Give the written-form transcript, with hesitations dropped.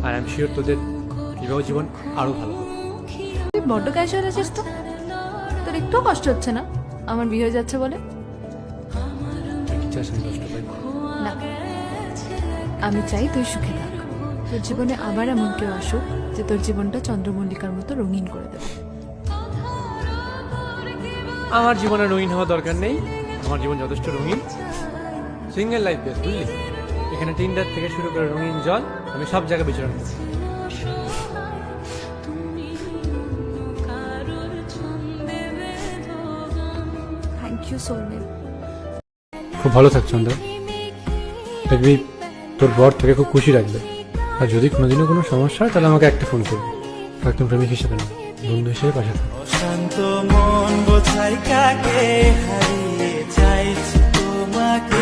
R I am sure তোদের বিবাহ জীবন আরো ভালো হবে। তুই বড্ড ক্যাজুয়াল আছিস তো, তোর একটু কষ্ট হচ্ছে না আমার বিয়ে হয়ে যাচ্ছে বলে? তুই কি চাস আমি কষ্ট পাই? না, আমি চাই তুই সুখে থাক। তোর জীবনে আবার এমন কেউ আসুক যে তোর জীবনটা চন্দ্রমল্লিকার মতো রঙিন করে দেবে। আমার জীবনে রঙিন হওয়া দরকার নেই, আমার জীবন যথেষ্ট রঙিন। সিঙ্গেল লাইফ বেস্ট, বুঝলি? এখানে টিন্ডার থেকে শুরু করে রঙিন জল, আমি সব জায়গায় বিচরণ করছি। Thank you soulmate. খুব ভালো থাক চন্দ্র, দেখবি তোর বর থেকে খুব খুশি রাখবে। আর যদি কোনোদিনও কোনো সমস্যা হয় তাহলে আমাকে একটা ফোন করবি, একদম প্রেমিক হিসেবে না, বন্ধু হিসেবে পাশে থাকবে। শান্ত মন বোঝাই কাকে হারিয়ে চাইছি তোমাকে।